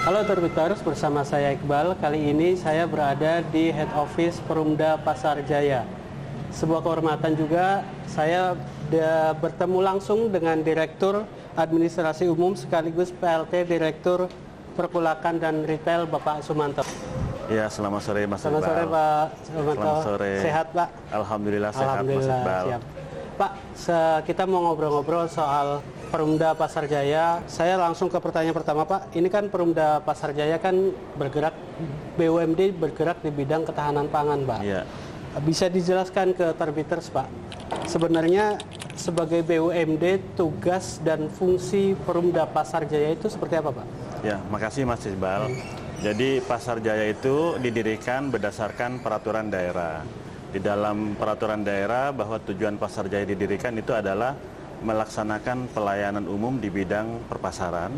Halo Terbiters, bersama saya Iqbal. Kali ini saya berada di Head Office Perumda Pasar Jaya. Sebuah kehormatan juga saya bertemu langsung dengan Direktur Administrasi Umum sekaligus PLT Direktur Perkulakan dan Retail Bapak Sumanto. Ya, selamat sore Mas Iqbal. Selamat sore Pak Sumanto. Selamat sore. Sehat Pak? Alhamdulillah sehat Mas Iqbal. Siap. Pak, kita mau ngobrol-ngobrol soal Perumda Pasar Jaya. Saya langsung ke pertanyaan pertama Pak. Ini kan Perumda Pasar Jaya kan bergerak, BUMD bergerak di bidang ketahanan pangan Pak. Iya. Bisa dijelaskan ke Terbiters Pak, sebenarnya sebagai BUMD tugas dan fungsi Perumda Pasar Jaya itu seperti apa Pak? Ya, makasih Mas Iqbal. Jadi Pasar Jaya itu didirikan berdasarkan peraturan daerah. Di dalam peraturan daerah bahwa tujuan Pasar Jaya didirikan itu adalah melaksanakan pelayanan umum di bidang perpasaran,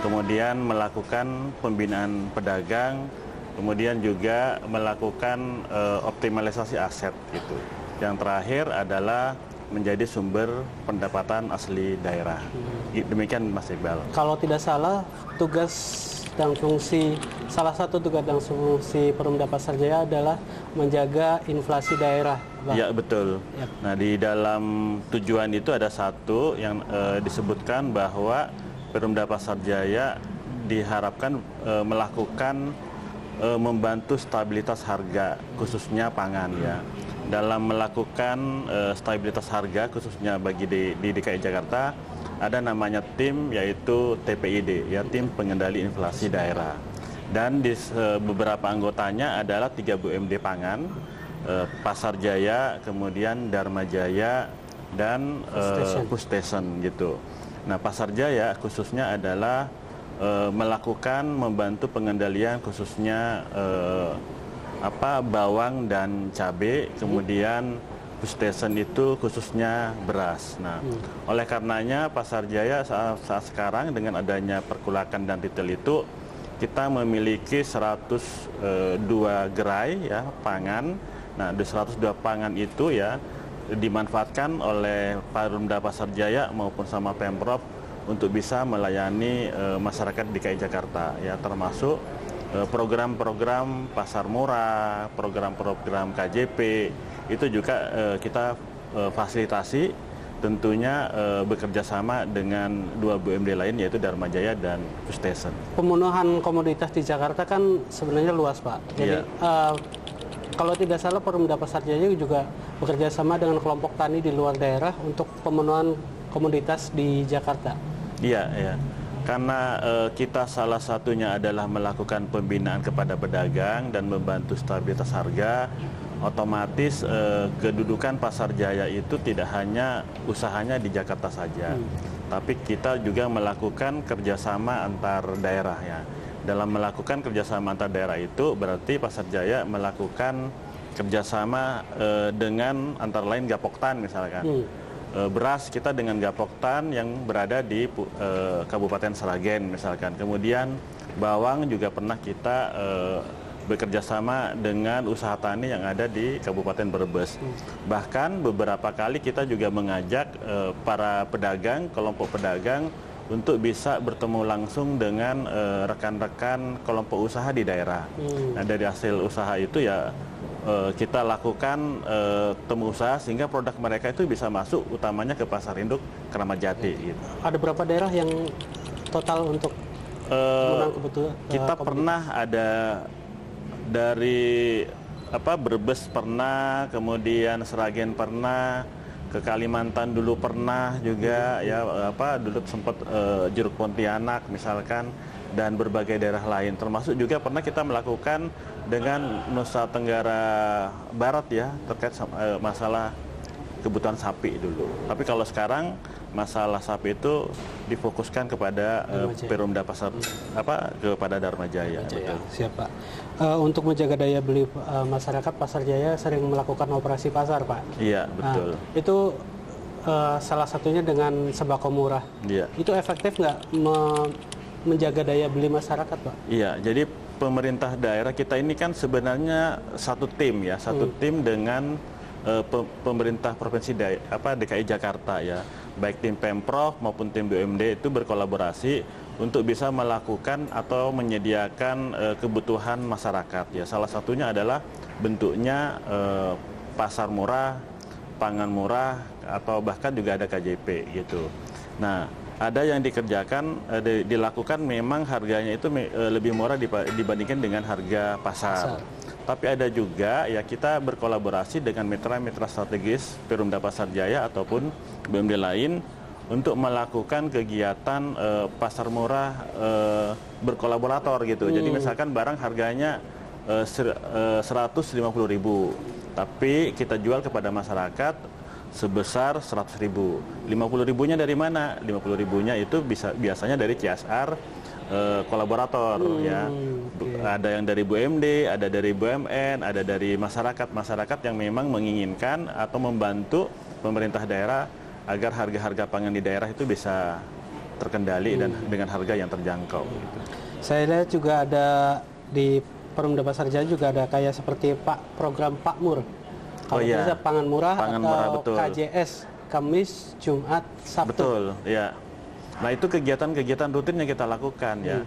kemudian melakukan pembinaan pedagang, kemudian juga melakukan optimalisasi aset gitu. Yang terakhir adalah menjadi sumber pendapatan asli daerah. Demikian Mas Iqbal. Kalau tidak salah, tugas dan fungsi, salah satu tugas dan fungsi Perumda Pasar Jaya adalah menjaga inflasi daerah. Iya betul. Yep. Nah di dalam tujuan itu ada satu yang disebutkan bahwa Perumda Pasar Jaya diharapkan melakukan membantu stabilitas harga khususnya pangan ya. Dalam melakukan stabilitas harga khususnya bagi di DKI Jakarta ada namanya tim yaitu TPID ya, tim pengendali inflasi daerah. Dan di beberapa anggotanya adalah 3 BUMD pangan, Pasar Jaya, kemudian Dharma Jaya dan Pustesan gitu. Nah, Pasar Jaya khususnya adalah melakukan membantu pengendalian khususnya bawang dan cabai, kemudian Pustesan itu khususnya beras. Nah, oleh karenanya Pasar Jaya saat sekarang dengan adanya perkulakan dan retail itu kita memiliki 102 gerai ya pangan. Nah, di 102 pangan itu ya dimanfaatkan oleh Perumda Pasar Jaya maupun sama Pemprov untuk bisa melayani masyarakat DKI Jakarta ya, termasuk program-program pasar murah, program-program KJP itu juga kita fasilitasi, tentunya bekerja sama dengan 2 BUMD lain yaitu Dharma Jaya dan Pustesan. Pemenuhan komoditas di Jakarta kan sebenarnya luas Pak. Jadi kalau tidak salah Perumda Pasar Jaya juga bekerja sama dengan kelompok tani di luar daerah untuk pemenuhan komoditas di Jakarta. Iya, ya. Karena kita salah satunya adalah melakukan pembinaan kepada pedagang dan membantu stabilitas harga, otomatis kedudukan Pasar Jaya itu tidak hanya usahanya di Jakarta saja, tapi kita juga melakukan kerjasama antar daerah ya. Dalam melakukan kerjasama antar daerah itu berarti Pasar Jaya melakukan kerjasama dengan antara lain Gapoktan misalkan. Beras kita dengan Gapoktan yang berada di Kabupaten Sragen misalkan. Kemudian bawang juga pernah kita bekerja sama dengan usaha tani yang ada di Kabupaten Brebes. Bahkan beberapa kali kita juga mengajak para pedagang, kelompok pedagang untuk bisa bertemu langsung dengan rekan-rekan kelompok usaha di daerah. Nah, dari hasil usaha itu ya kita lakukan temu usaha sehingga produk mereka itu bisa masuk utamanya ke pasar induk Kramat Jati. Gitu. Ada berapa daerah yang total untuk kebutuhan? Kita pernah ada dari Brebes pernah, kemudian Sragen pernah, ke Kalimantan dulu pernah juga ya dulu sempat Jeruk Pontianak misalkan, dan berbagai daerah lain, termasuk juga pernah kita melakukan dengan Nusa Tenggara Barat ya terkait masalah kebutuhan sapi dulu. Tapi kalau sekarang masalah sapi itu difokuskan kepada Perumda Pasar kepada Dharma Jaya. Betul. Siap Pak. Untuk menjaga daya beli masyarakat, Pasar Jaya sering melakukan operasi pasar Pak. Iya betul. Itu salah satunya dengan sembako murah. Iya. Itu efektif nggak menjaga daya beli masyarakat Pak? Iya. Jadi pemerintah daerah kita ini kan sebenarnya satu tim ya, tim dengan pemerintah provinsi DKI Jakarta ya, baik tim Pemprov maupun tim BUMD itu berkolaborasi untuk bisa melakukan atau menyediakan kebutuhan masyarakat ya. Salah satunya adalah bentuknya pasar murah, pangan murah, atau bahkan juga ada KJP gitu. Nah, ada yang dilakukan memang harganya itu lebih murah dibandingkan dengan harga pasar. Tapi ada juga ya kita berkolaborasi dengan mitra-mitra strategis Perumda Pasar Jaya ataupun BUMD lain untuk melakukan kegiatan pasar murah berkolaborator gitu. Jadi misalkan barang harganya 150.000, tapi kita jual kepada masyarakat sebesar 100.000. 50.000-nya dari mana? 50.000-nya itu biasanya dari CSR kolaborator ya. Okay. Ada yang dari BUMD, ada dari BUMN, ada dari masyarakat yang memang menginginkan atau membantu pemerintah daerah agar harga-harga pangan di daerah itu bisa terkendali dan dengan harga yang terjangkau gitu. Saya lihat juga ada di Perumda Pasar Jaya juga ada kayak seperti program Pakmur. Kalau bisa pangan murah atau betul. KJS, Kamis, Jumat, Sabtu. Betul, ya. Nah, itu kegiatan-kegiatan rutin yang kita lakukan ya.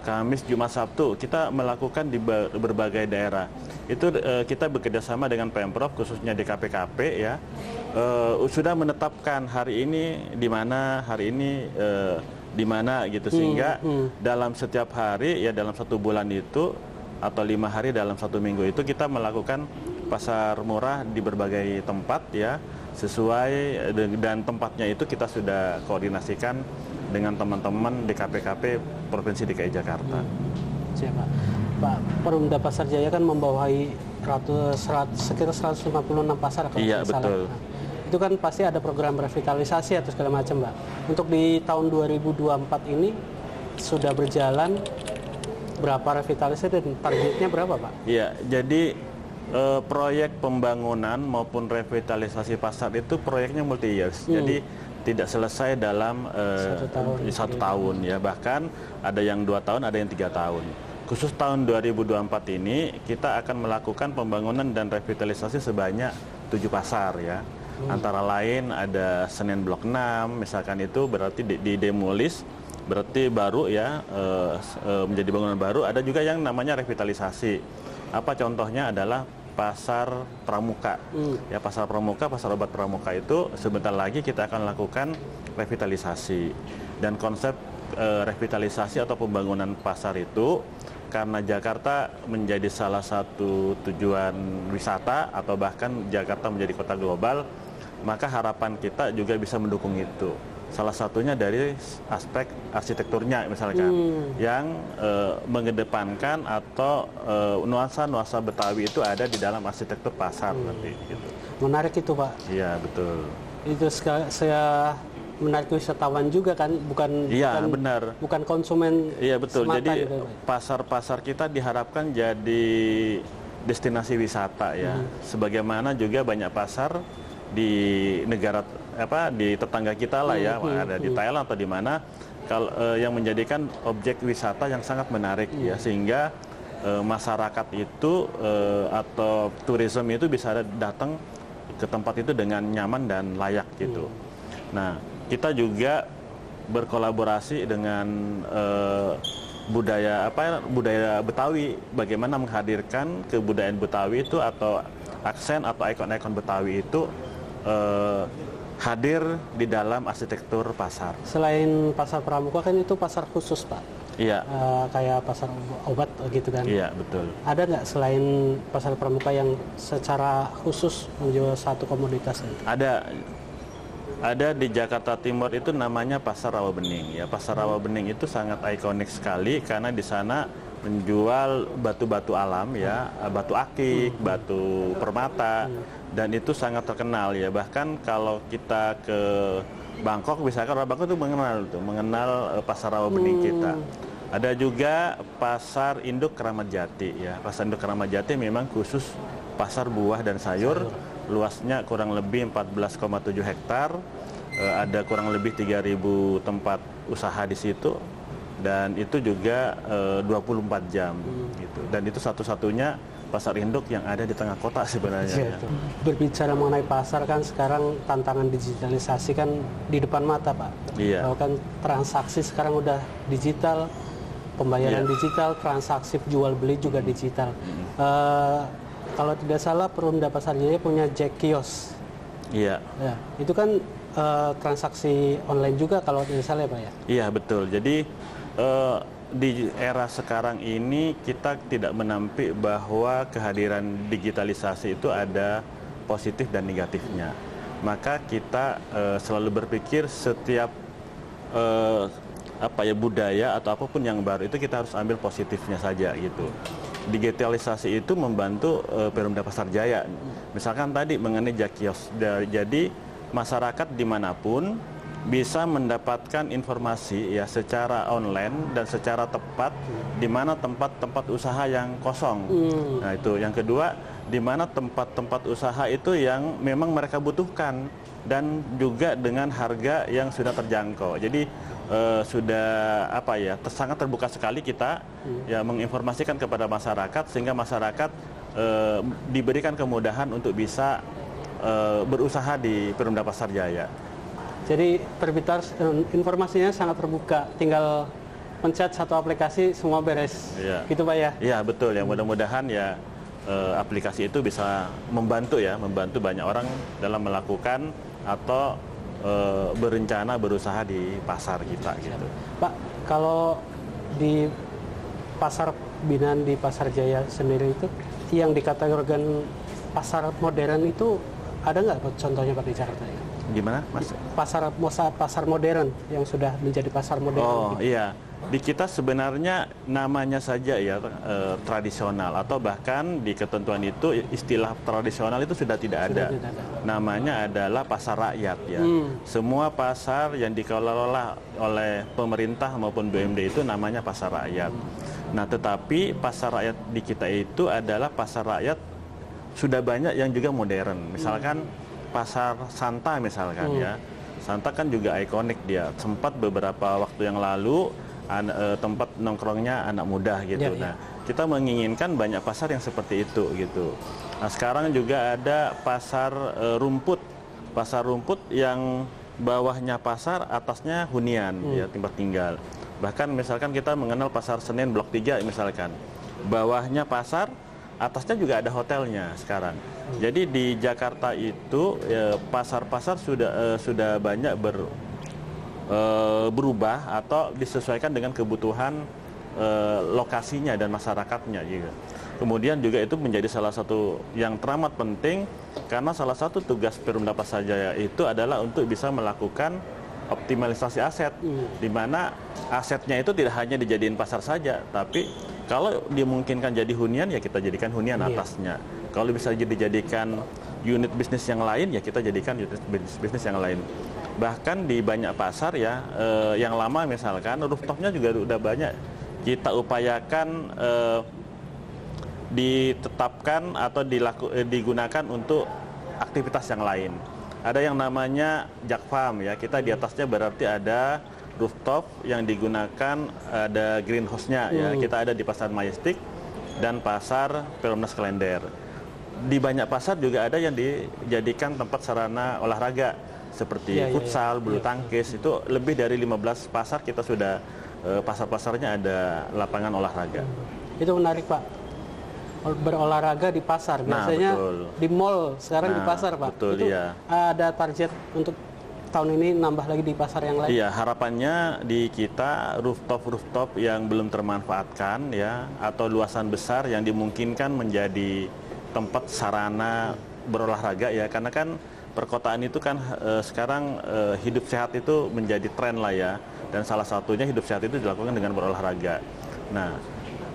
Kamis, Jumat, Sabtu kita melakukan di berbagai daerah. Itu kita bekerjasama dengan Pemprov khususnya di KPKP ya. Sudah menetapkan hari ini di mana, hari ini di mana gitu, sehingga dalam setiap hari ya, dalam satu bulan itu atau 5 hari dalam satu minggu itu kita melakukan pasar murah di berbagai tempat ya, sesuai dan tempatnya itu kita sudah koordinasikan dengan teman-teman di KPKP Provinsi DKI Jakarta. Siapa? Pak, Perumda Pasar Jaya kan membawahi sekitar 156 pasar kalau iya, tidak salah. betul. Nah, itu kan pasti ada program revitalisasi atau segala macam, Pak. Untuk di tahun 2024 ini sudah berjalan berapa revitalisasi dan targetnya berapa, Pak? Iya, jadi proyek pembangunan maupun revitalisasi pasar itu proyeknya multi years. Jadi tidak selesai dalam satu tahun ya, bahkan ada yang 2 tahun, ada yang 3 tahun. Khusus tahun 2024 ini kita akan melakukan pembangunan dan revitalisasi sebanyak 7 pasar ya. Antara lain ada Senen Blok 6, misalkan itu berarti didemolis, berarti baru ya, menjadi bangunan baru. Ada juga yang namanya revitalisasi. Apa contohnya adalah Pasar Pramuka. Ya, Pasar Pramuka, Pasar Obat Pramuka itu sebentar lagi kita akan lakukan revitalisasi. Dan konsep revitalisasi atau pembangunan pasar itu karena Jakarta menjadi salah satu tujuan wisata atau bahkan Jakarta menjadi kota global, maka harapan kita juga bisa mendukung itu. Salah satunya dari aspek arsitekturnya misalkan, yang mengedepankan atau nuansa-nuansa Betawi itu ada di dalam arsitektur pasar nanti. Gitu. Menarik itu, Pak. Iya, betul. Itu saya menarik wisatawan juga kan, bukan konsumen. Iya, betul. Semata jadi gitu, pasar-pasar kita diharapkan jadi destinasi wisata ya. Sebagaimana juga banyak pasar di negara di tetangga kita lah ya, ada di Thailand atau di mana, yang menjadikan objek wisata yang sangat menarik ya, sehingga masyarakat itu atau turisme itu bisa datang ke tempat itu dengan nyaman dan layak gitu. Nah, kita juga berkolaborasi dengan budaya Betawi, bagaimana menghadirkan kebudayaan Betawi itu atau aksen atau ikon-ikon Betawi itu hadir di dalam arsitektur pasar. Selain Pasar Pramuka kan itu pasar khusus, Pak. Iya. Kayak pasar obat gitu kan. Iya, betul. Ada nggak selain Pasar Pramuka yang secara khusus menjual satu komoditas? Ada di Jakarta Timur itu namanya Pasar Rawabening. Ya, Pasar Rawabening itu sangat ikonik sekali karena di sana menjual batu-batu alam ya, batu akik, batu permata, dan itu sangat terkenal ya. Bahkan kalau kita ke Bangkok, misalkan orang Bangkok itu mengenal Pasar Rawabening kita. Ada juga Pasar Induk Kramat Jati ya. Pasar Induk Kramat Jati memang khusus pasar buah dan sayur. Luasnya kurang lebih 14,7 hektar. Ada kurang lebih 3.000 tempat usaha di situ. Dan itu juga 24 jam gitu. Dan itu satu-satunya pasar induk yang ada di tengah kota sebenarnya. Gitu. Berbicara mengenai pasar kan sekarang tantangan digitalisasi kan di depan mata Pak. Iya. Kan transaksi sekarang udah digital, pembayaran digital, transaksi jual beli juga digital. Kalau tidak salah Perumda Pasar Jaya punya Jack Kios. Iya. Ya, itu kan transaksi online juga kalau tidak salah ya Pak ya. Iya betul. Jadi di era sekarang ini kita tidak menampik bahwa kehadiran digitalisasi itu ada positif dan negatifnya. Maka kita selalu berpikir setiap budaya atau apapun yang baru itu kita harus ambil positifnya saja gitu. Digitalisasi itu membantu Perumda Pasar Jaya. Misalkan tadi mengenai Jakios. Jadi masyarakat dimanapun bisa mendapatkan informasi ya secara online dan secara tepat di mana tempat-tempat usaha yang kosong. Nah itu yang kedua, di mana tempat-tempat usaha itu yang memang mereka butuhkan dan juga dengan harga yang sudah terjangkau. Jadi sudah sangat terbuka sekali kita ya menginformasikan kepada masyarakat sehingga masyarakat diberikan kemudahan untuk bisa berusaha di Perumda Pasar Jaya. Jadi terbitar informasinya sangat terbuka, tinggal pencet satu aplikasi semua beres. Iya. Gitu Pak ya? Iya betul, ya mudah-mudahan ya aplikasi itu bisa membantu banyak orang dalam melakukan atau berencana berusaha di pasar kita gitu. Pak, kalau di pasar binaan di Pasar Jaya sendiri itu yang dikategorikan pasar modern itu ada nggak contohnya Pak di Jakarta ya? Gimana Mas? Pasar modern yang sudah menjadi pasar modern. Oh iya, di kita sebenarnya namanya saja ya tradisional atau bahkan di ketentuan itu istilah tradisional itu sudah tidak ada. Namanya adalah pasar rakyat ya. Semua pasar yang dikelola oleh pemerintah maupun BUMD itu namanya pasar rakyat. Nah tetapi pasar rakyat di kita itu adalah pasar rakyat sudah banyak yang juga modern. Misalkan Pasar Santa misalkan ya. Santa kan juga ikonik dia. Sempat beberapa waktu yang lalu tempat nongkrongnya anak muda gitu. Nah, kita menginginkan banyak pasar yang seperti itu gitu. Nah, sekarang juga ada pasar rumput. Pasar rumput yang bawahnya pasar, atasnya hunian ya tempat tinggal. Bahkan misalkan kita mengenal Pasar Senen Blok 3 misalkan. Bawahnya pasar, atasnya juga ada hotelnya sekarang. Jadi di Jakarta itu pasar-pasar sudah banyak berubah atau disesuaikan dengan kebutuhan lokasinya dan masyarakatnya juga. Kemudian juga itu menjadi salah satu yang teramat penting karena salah satu tugas Perumda Pasar Jaya itu adalah untuk bisa melakukan optimalisasi aset, di mana asetnya itu tidak hanya dijadiin pasar saja, tapi kalau dimungkinkan jadi hunian ya kita jadikan hunian atasnya. Kalau bisa dijadikan unit bisnis yang lain ya kita jadikan unit bisnis yang lain. Bahkan di banyak pasar ya yang lama misalkan rooftopnya juga udah banyak kita upayakan ditetapkan atau digunakan untuk aktivitas yang lain. Ada yang namanya Jakfarm ya, kita di atasnya berarti ada rooftop yang digunakan, ada greenhouse-nya ya. Kita ada di Pasar Majestic dan Pasar Perumnas Klender. Di banyak pasar juga ada yang dijadikan tempat sarana olahraga seperti futsal, bulu tangkis. Itu lebih dari 15 pasar kita sudah pasar-pasarnya ada lapangan olahraga. Itu menarik Pak. Berolahraga di pasar. Biasanya di mall, sekarang di pasar Pak. Betul, itu ada target untuk tahun ini nambah lagi di pasar yang lain? Iya, harapannya di kita rooftop yang belum termanfaatkan ya, atau luasan besar yang dimungkinkan menjadi tempat sarana berolahraga ya, karena kan perkotaan itu kan sekarang hidup sehat itu menjadi tren lah ya, dan salah satunya hidup sehat itu dilakukan dengan berolahraga. Nah,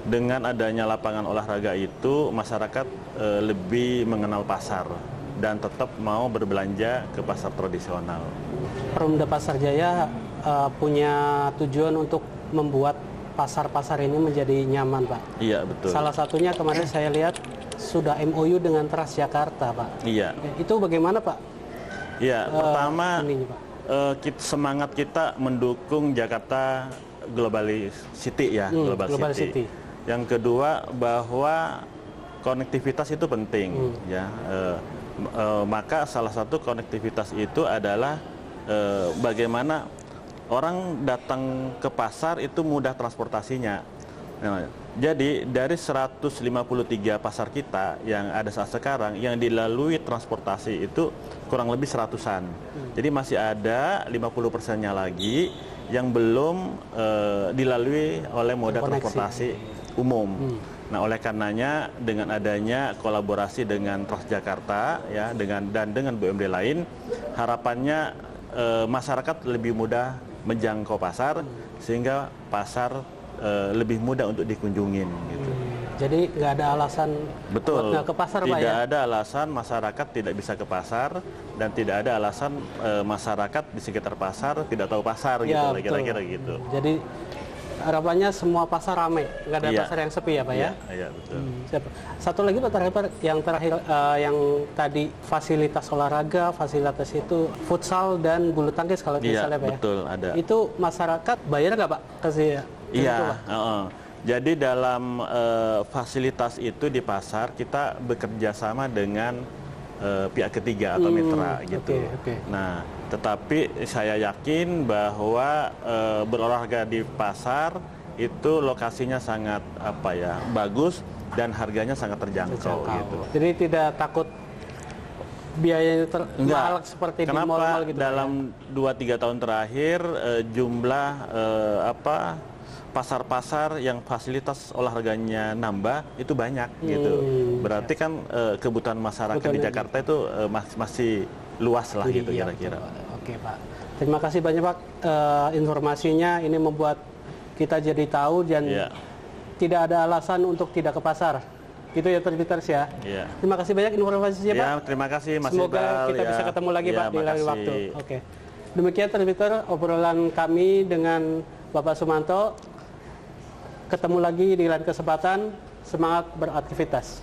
dengan adanya lapangan olahraga itu masyarakat lebih mengenal pasar dan tetap mau berbelanja ke pasar tradisional. Perumda Pasar Jaya punya tujuan untuk membuat pasar-pasar ini menjadi nyaman, Pak. Iya, betul. Salah satunya kemarin saya lihat sudah MOU dengan Transjakarta, Pak. Iya. Itu bagaimana, Pak? Iya, pertama Pak. Semangat kita mendukung Jakarta Global City ya, Global City. Yang kedua bahwa konektivitas itu penting, ya. Maka salah satu konektivitas itu adalah bagaimana orang datang ke pasar itu mudah transportasinya. Nah, jadi dari 153 pasar kita yang ada saat sekarang, yang dilalui transportasi itu kurang lebih 100-an. Jadi masih ada 50%-nya lagi yang belum dilalui oleh moda transportasi umum. Nah, oleh karenanya dengan adanya kolaborasi dengan Transjakarta ya dengan BUMD lain, harapannya masyarakat lebih mudah menjangkau pasar sehingga pasar lebih mudah untuk dikunjungin gitu. Jadi nggak ada alasan betul buat nggak ke pasar, Pak, tidak ya? ada alasan masyarakat tidak bisa ke pasar dan tidak ada alasan masyarakat di sekitar pasar tidak tahu pasar Ya, gitu kira-kira gitu. Jadi harapannya semua pasar ramai, nggak ada pasar yang sepi ya, Pak, ya? Iya, betul. Satu lagi Pak terakhir yang tadi fasilitas olahraga, fasilitas itu futsal dan bulu tangkis kalau misalnya, Pak, betul, ya? ada. Itu masyarakat bayar nggak, Pak? Iya. Jadi dalam fasilitas itu di pasar kita bekerja sama dengan pihak ketiga atau mitra gitu. Okay. Nah, tetapi saya yakin bahwa berolahraga di pasar itu lokasinya sangat bagus dan harganya sangat terjangkau gitu. Jadi tidak takut biayanya mahal seperti di mall-mall gitu. Dalam 2-3 tahun terakhir jumlah pasar-pasar yang fasilitas olahraganya nambah itu banyak gitu. Berarti kan kebutuhan masyarakat di Jakarta itu masih luas lah gitu kira-kira. Oke, Pak. Terima kasih banyak, Pak, informasinya. Ini membuat kita jadi tahu dan tidak ada alasan untuk tidak ke pasar. Itu ya Terbiters ya. Terima kasih banyak informasinya, Pak. Terima kasih Mas Semoga Iqbal, kita bisa ketemu lagi, Pak, di lain waktu. Oke. Demikian Terbiters obrolan kami dengan Bapak Sumanto. Ketemu lagi di lain kesempatan. Semangat beraktivitas.